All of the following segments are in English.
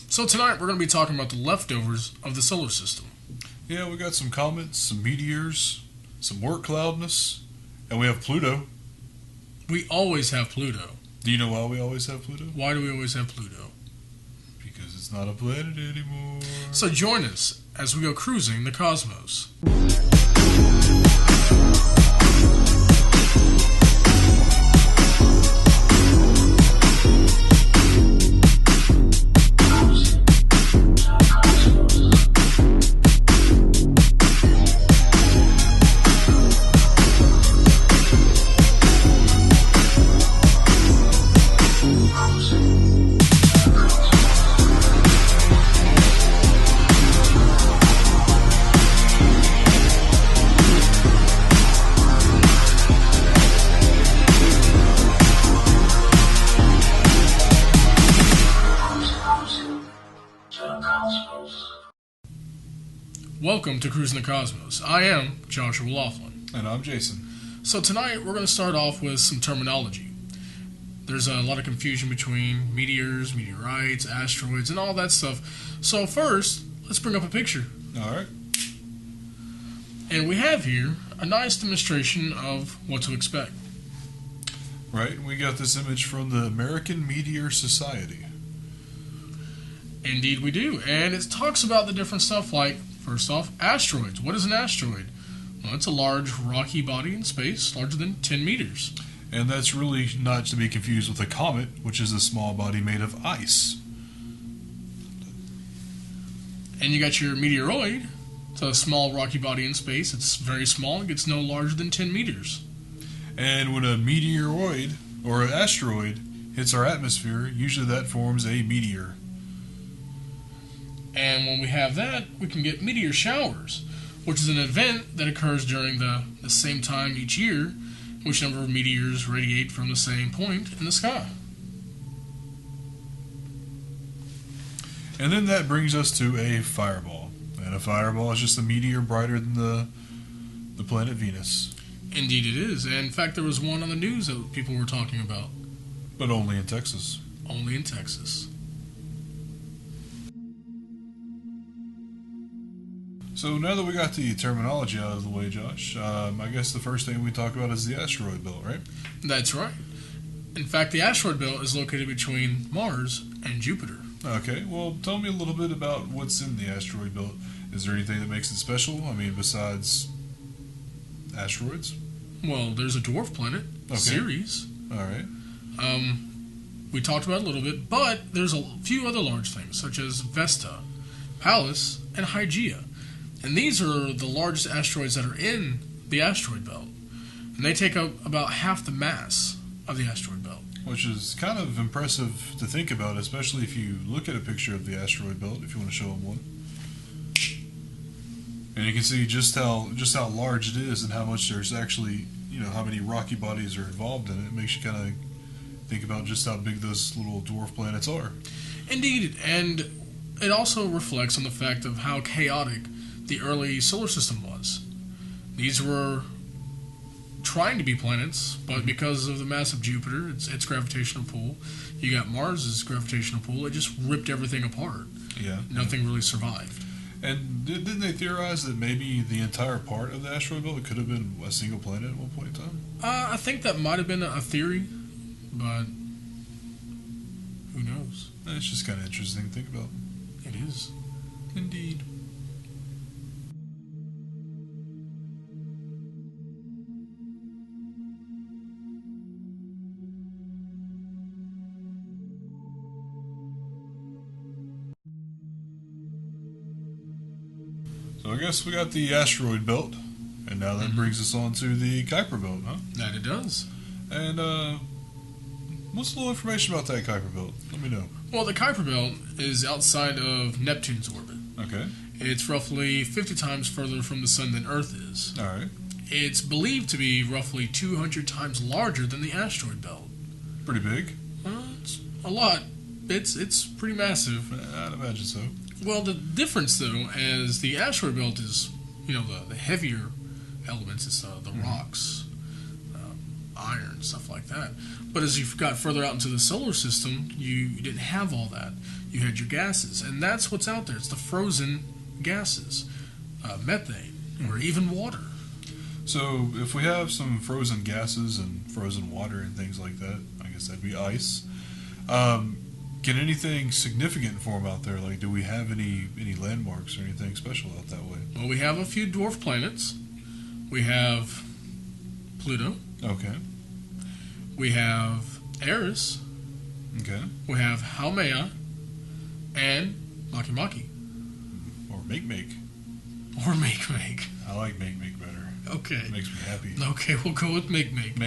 So tonight we're going to be talking about the leftovers of the solar system. Yeah, we got some comets, some meteors, some Oort Cloudness, and we have Pluto. We always have Pluto. Do you know why we always have Pluto? Why do we always have Pluto? Because it's not a planet anymore. So join us as we go cruising the cosmos. Welcome to Cruising the Cosmos. I am Joshua Laughlin. And I'm Jason. So tonight we're going to start off with some terminology. There's a lot of confusion between meteors, meteorites, asteroids, and all that stuff. So first, let's bring up a picture. Alright. And we have here a nice demonstration of what to expect. Right, we got this image from the American Meteor Society. Indeed we do. And it talks about the different stuff like, first off, asteroids. What is an asteroid? Well, it's a large rocky body in space, larger than 10 meters. And that's really not to be confused with a comet, which is a small body made of ice. And you got your meteoroid. It's a small rocky body in space. It's very small. It gets no larger than 10 meters. And when a meteoroid, or an asteroid, hits our atmosphere, usually that forms a meteor. And when we have that, we can get meteor showers, which is an event that occurs during the same time each year, in which a number of meteors radiate from the same point in the sky. And then that brings us to a fireball. And a fireball is just a meteor brighter than the planet Venus. Indeed it is. And in fact, there was one on the news that people were talking about. But only in Texas. Only in Texas. So now that we got the terminology out of the way, Josh, I guess the first thing we talk about is the Asteroid Belt, right? That's right. In fact, the Asteroid Belt is located between Mars and Jupiter. Okay, well, tell me a little bit about what's in the Asteroid Belt. Is there anything that makes it special? I mean, besides asteroids? Well, there's a dwarf planet, Ceres. All right. We talked about it a little bit, but there's a few other large things, such as Vesta, Pallas, and Hygeia. And these are the largest asteroids that are in the asteroid belt. And they take up about half the mass of the asteroid belt. Which is kind of impressive to think about, especially if you look at a picture of the asteroid belt, if you want to show them one. And you can see just how large it is and how much there's actually, how many rocky bodies are involved in it. It makes you kind of think about just how big those little dwarf planets are. Indeed, and it also reflects on the fact of how chaotic the early solar system was. These were trying to be planets, but because of the mass of Jupiter, its gravitational pull, you got Mars's gravitational pull, it just ripped everything apart. Yeah. Nothing really survived. And didn't they theorize that maybe the entire part of the asteroid belt could have been a single planet at one point in time? I think that might have been a theory, but who knows? It's just kind of interesting to think about. It is. Indeed. So I guess we got the asteroid belt, and now that brings us on to the Kuiper Belt, huh? That it does. And what's a little information about that Kuiper Belt? Let me know. Well, the Kuiper Belt is outside of Neptune's orbit. Okay. It's roughly 50 times further from the Sun than Earth is. All right. It's believed to be roughly 200 times larger than the asteroid belt. Pretty big. It's a lot. It's pretty massive. I'd imagine so. Well, the difference, though, is the asteroid belt is, the heavier elements. It's the rocks, iron, stuff like that. But as you've got further out into the solar system, you didn't have all that. you had your gases. And that's what's out there. It's the frozen gases. Methane, or even water. So if we have some frozen gases and frozen water and things like that, I guess that'd be ice. Can anything significant form out there? Like, do we have any landmarks or anything special out that way? Well, we have a few dwarf planets. We have Pluto. Okay. We have Eris. Okay. We have Haumea and Makemake. Or Make. Or Make. I like Make better. Okay. It makes me happy. Okay, we'll go with Make. Make.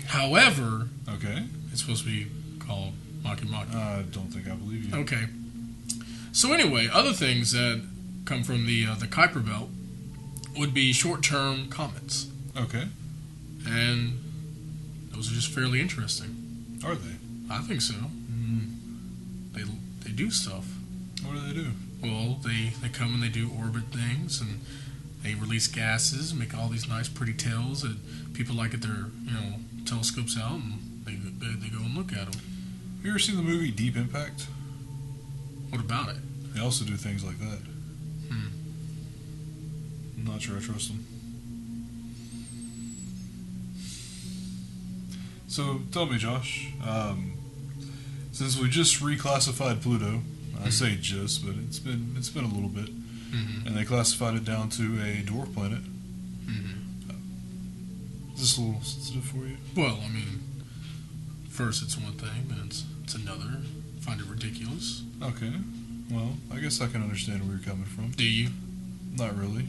However, Okay. it's supposed to be called Makemake. I don't think I believe you. Okay. So anyway, other things that come from the Kuiper Belt would be short-term comets. Okay. And those are just fairly interesting. Are they? I think so. They do stuff. What do they do? Well, they come and they do orbit things, and they release gases, make all these nice, pretty tails that people like at their telescopes out, and they go and look at them. Have you ever seen the movie Deep Impact? What about it? They also do things like that. I'm not sure I trust them. So tell me, Josh, since we just reclassified Pluto, I say just, but it's been a little bit, and they classified it down to a dwarf planet. Is this a little sensitive for you? Well, I mean, first it's one thing, then it's another. I find it ridiculous. Okay. Well, I guess I can understand where you're coming from. Do you? Not really.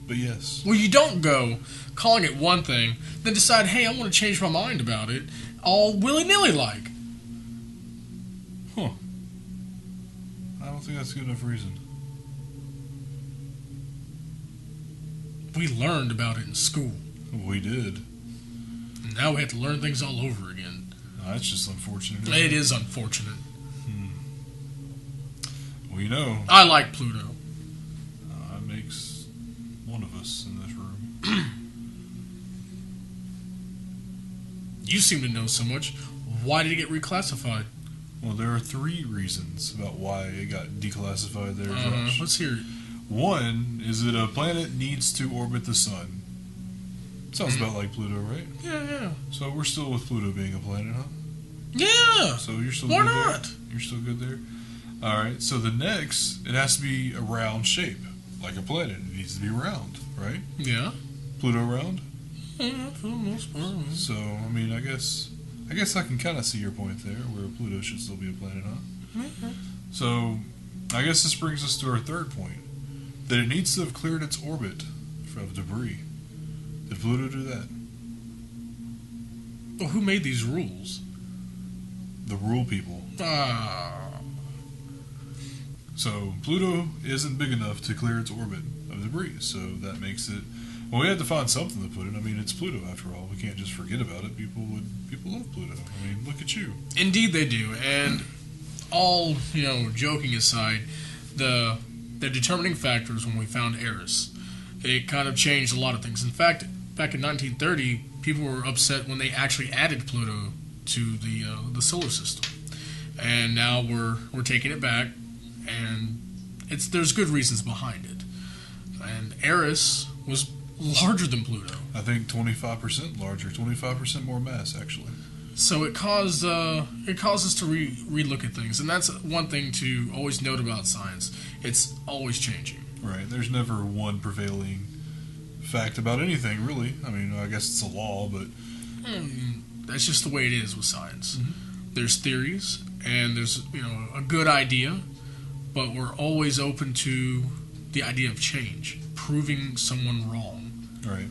But yes. Well, you don't go calling it one thing, then decide, hey, I want to change my mind about it, all willy-nilly like. Huh. I don't think that's a good enough reason. We learned about it in school. We did. And now we have to learn things all over again. That's just unfortunate. It is unfortunate. Well, you know. I like Pluto. It makes one of us in this room. You seem to know so much. Why did it get reclassified? Well, there are 3 reasons about why it got declassified there, Josh. Let's hear it. One is that a planet needs to orbit the sun. Sounds about like Pluto, right? Yeah. So we're still with Pluto being a planet, huh? Yeah. So you're still Why good not? there? You're still good there? Alright, so the next, it has to be a round shape. Like a planet. It needs to be round, right? Yeah. Pluto round? Yeah, for the most part. So, I mean, I guess I can kind of see your point there, where Pluto should still be a planet, huh? So, I guess this brings us to our third point. That it needs to have cleared its orbit of debris. Did Pluto do that? Well, who made these rules? The rule people. So, Pluto isn't big enough to clear its orbit of debris, so that makes it... Well, we had to find something to put it. I mean, it's Pluto after all. We can't just forget about it. People love Pluto. I mean, look at you. Indeed they do. And all, joking aside, the determining factors when we found Eris, it kind of changed a lot of things. In fact, back in 1930, people were upset when they actually added Pluto to the solar system. And now we're taking it back, and there's good reasons behind it. And Eris was larger than Pluto. I think 25% larger, 25% more mass, actually. So it caused us to re-look at things, and that's one thing to always note about science. It's always changing. Right. There's never one prevailing fact about anything, really. I mean, I guess it's a law, but that's just the way it is with science. There's theories, and there's a good idea, but we're always open to the idea of change, proving someone wrong. Right.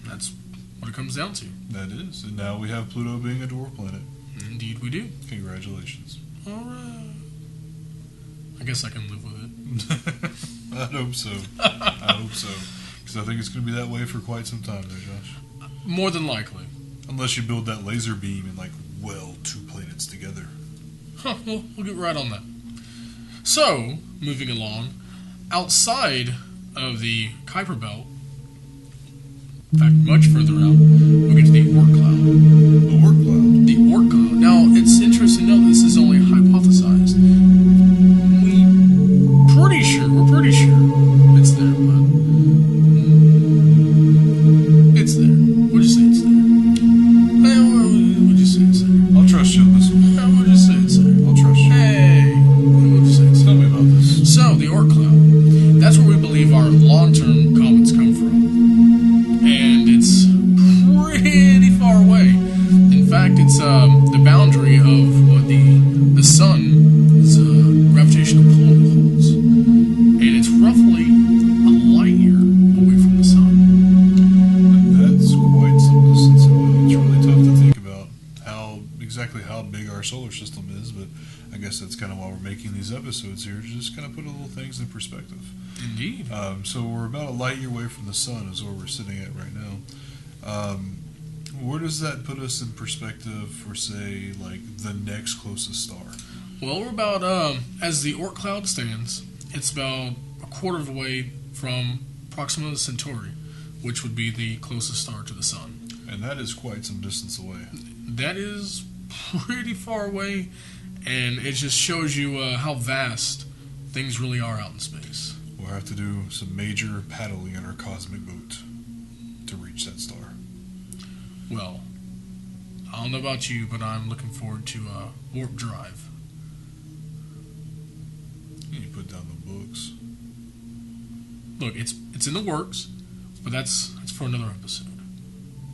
That's what it comes down to. That is. And now we have Pluto being a dwarf planet. Indeed we do. Congratulations. All right. I guess I can live with it. I hope so. I hope so. Because I think it's going to be that way for quite some time there, Josh. More than likely. Unless you build that laser beam and, weld 2 planets together. Huh, we'll get right on that. So, moving along, outside of the Kuiper Belt, in fact, much further out, we get to the Oort Cloud. The Oort Cloud? The Oort Cloud. Now, it's interesting to know this is only hypothesized. making these episodes here to just kind of put a little things in perspective. Indeed. So we're about a light year away from the sun is where we're sitting at right now. Where does that put us in perspective for, say, like the next closest star? Well, we're about, as the Oort Cloud stands, it's about a quarter of the way from Proxima Centauri, which would be the closest star to the sun. And that is quite some distance away. That is pretty far away, and it just shows you how vast things really are out in space. We'll have to do some major paddling in our cosmic boat to reach that star. Well, I don't know about you, but I'm looking forward to warp drive. You put down the books. Look, it's in the works, but that's for another episode.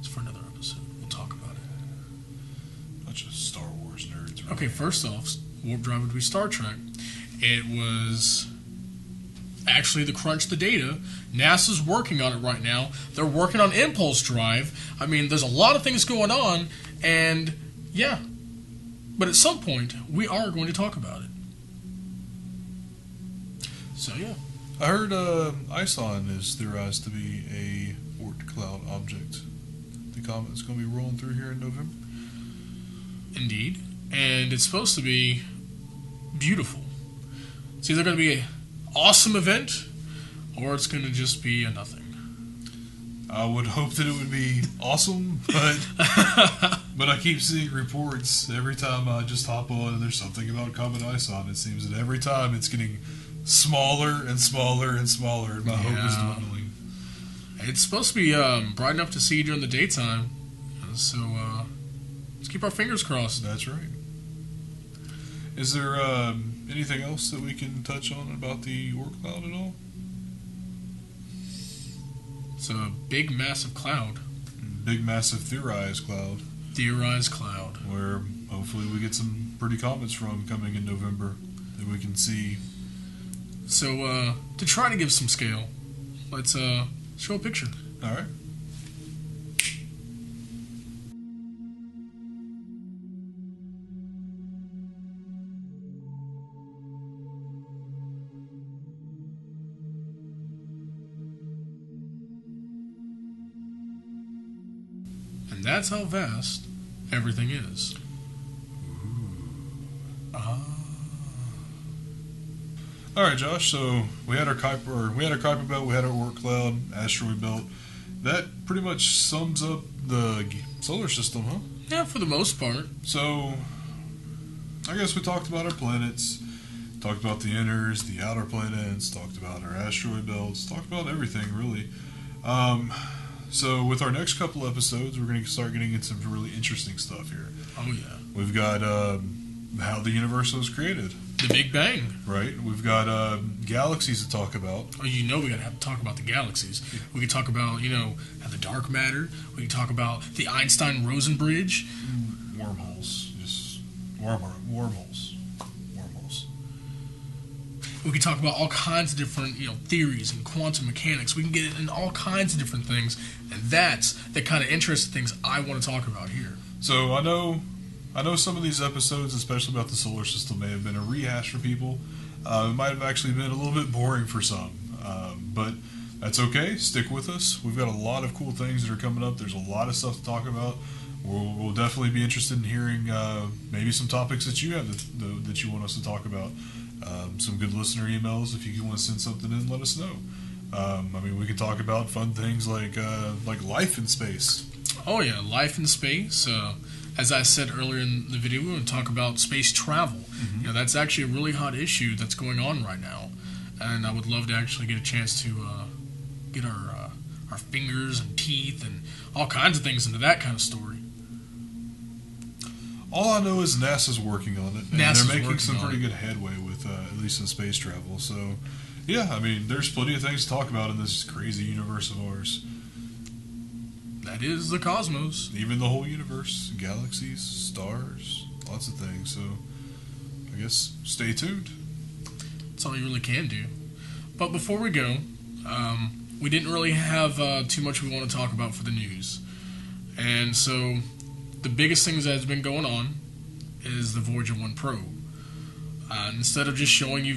It's for another episode. We'll talk about it. Bunch of Star Wars nerds. Right? Okay, first off, warp drive would be Star Trek. It was actually the crunch the data. NASA's working on it right now. They're working on impulse drive. I mean, there's a lot of things going on, and yeah. But at some point, we are going to talk about it. So, yeah. I heard ISON is theorized to be a Oort Cloud object. The comet's going to be rolling through here in November. Indeed. And it's supposed to be beautiful. It's either going to be an awesome event, or it's going to just be a nothing. I would hope that it would be awesome, but I keep seeing reports every time I just hop on and there's something about Comet ISON. It seems that every time it's getting smaller and smaller and smaller, and my hope is dwindling. It's supposed to be bright enough to see during the daytime, so let's keep our fingers crossed. That's right. Is there anything else that we can touch on about the Oort Cloud at all? It's a big, massive cloud. Big, massive theorized cloud. Theorized cloud. Where hopefully we get some pretty comets from coming in November that we can see. So, to try to give some scale, let's show a picture. All right. And that's how vast everything is. All right, Josh. So we had our Kuiper Belt, we had our Oort Cloud, Asteroid Belt. That pretty much sums up the solar system, huh? Yeah, for the most part. So I guess we talked about our planets, talked about the inners, the outer planets, talked about our asteroid belts, talked about everything really. So with our next couple episodes, we're going to start getting into some really interesting stuff here. Oh yeah. We've got how the universe was created. The Big Bang. Right. We've got galaxies to talk about. Oh, we gotta have to talk about the galaxies. Yeah. We could talk about, how the dark matter. We could talk about the Einstein-Rosen bridge. Wormholes. Just wormholes. We could talk about all kinds of different, theories and quantum mechanics. We can get in all kinds of different things, and that's the kind of interesting things I want to talk about here. So I know some of these episodes, especially about the solar system, may have been a rehash for people. It might have actually been a little bit boring for some, but that's okay. Stick with us. We've got a lot of cool things that are coming up. There's a lot of stuff to talk about. We'll definitely be interested in hearing maybe some topics that you have that you want us to talk about. Some good listener emails. If you want to send something in, let us know. We can talk about fun things like life in space. Oh yeah, life in space. As I said earlier in the video, we're going to talk about space travel. Mm-hmm. That's actually a really hot issue that's going on right now, and I would love to actually get a chance to get our fingers and teeth and all kinds of things into that kind of story. All I know is NASA's working on it, and they're making some pretty good headway with at least in space travel. So, yeah, there's plenty of things to talk about in this crazy universe of ours. That is the cosmos. Even the whole universe, galaxies, stars, lots of things. So, I guess stay tuned. That's all you really can do. But before we go, we didn't really have too much we want to talk about for the news. And so, the biggest things that has been going on is the Voyager 1 probe. Instead of just showing you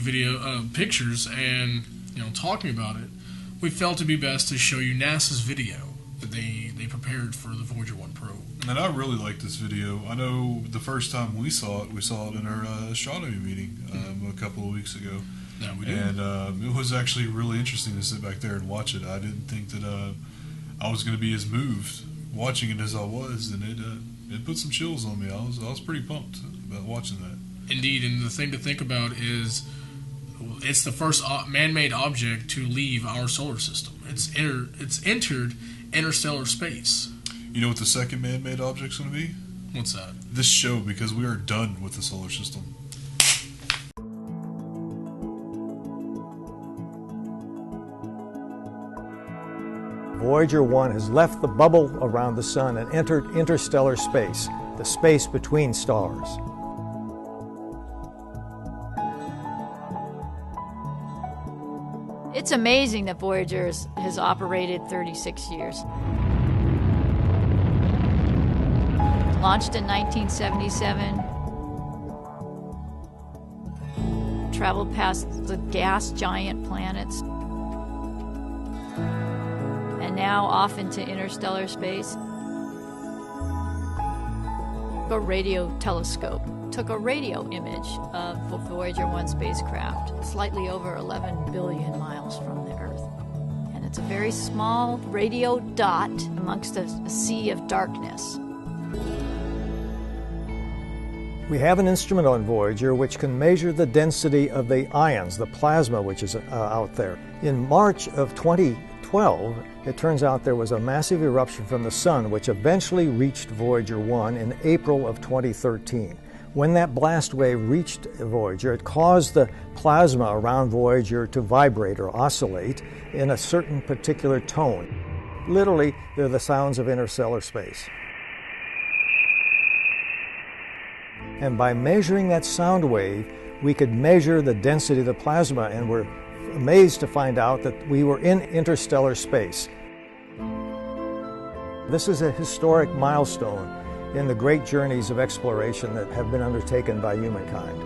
pictures and talking about it, we felt it'd be best to show you NASA's video that they prepared for the Voyager 1 probe. And I really like this video. I know the first time we saw it in our astronomy meeting a couple of weeks ago. Yeah, we did. And it was actually really interesting to sit back there and watch it. I didn't think that I was going to be as moved watching it as I was, and it put some chills on me. I was pretty pumped about watching that. Indeed, and the thing to think about is it's the first man-made object to leave our solar system. It's entered interstellar space. You know what the second man-made object's going to be? What's that? This show, because we are done with the solar system. Voyager 1 has left the bubble around the sun and entered interstellar space, the space between stars. It's amazing that Voyager has operated 36 years. Launched in 1977, traveled past the gas giant planets, and now off into interstellar space. A radio telescope took a radio image of the Voyager 1 spacecraft, slightly over 11 billion miles from the Earth. And it's a very small radio dot amongst a sea of darkness. We have an instrument on Voyager which can measure the density of the ions, the plasma which is out there. In March of 2012, it turns out there was a massive eruption from the sun which eventually reached Voyager 1 in April of 2013. When that blast wave reached Voyager, it caused the plasma around Voyager to vibrate or oscillate in a certain particular tone. Literally, they're the sounds of interstellar space. And by measuring that sound wave, we could measure the density of the plasma, and we're amazed to find out that we were in interstellar space. This is a historic milestone in the great journeys of exploration that have been undertaken by humankind.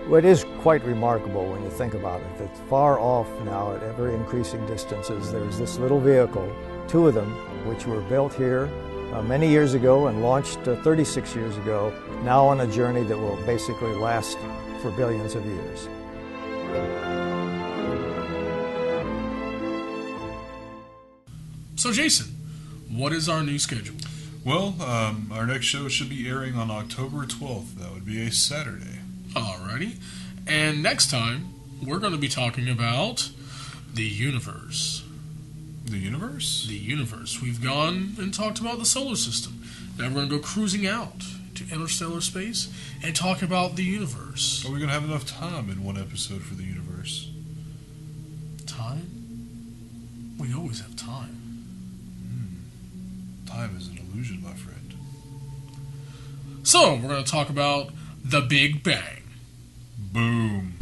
Well, it is quite remarkable when you think about it, that far off now at ever increasing distances, there's this little vehicle, two of them, which were built here many years ago and launched 36 years ago, now on a journey that will basically last for billions of years. So Jason, what is our new schedule? Well, our next show should be airing on October 12th. That would be a Saturday. Alrighty. And next time, we're going to be talking about the universe. The universe? The universe. We've gone and talked about the solar system. Now we're going to go cruising out to interstellar space and talk about the universe. Are we going to have enough time in one episode for the universe? Time? We always have time. Time is an illusion, my friend. So, we're going to talk about the Big Bang. Boom.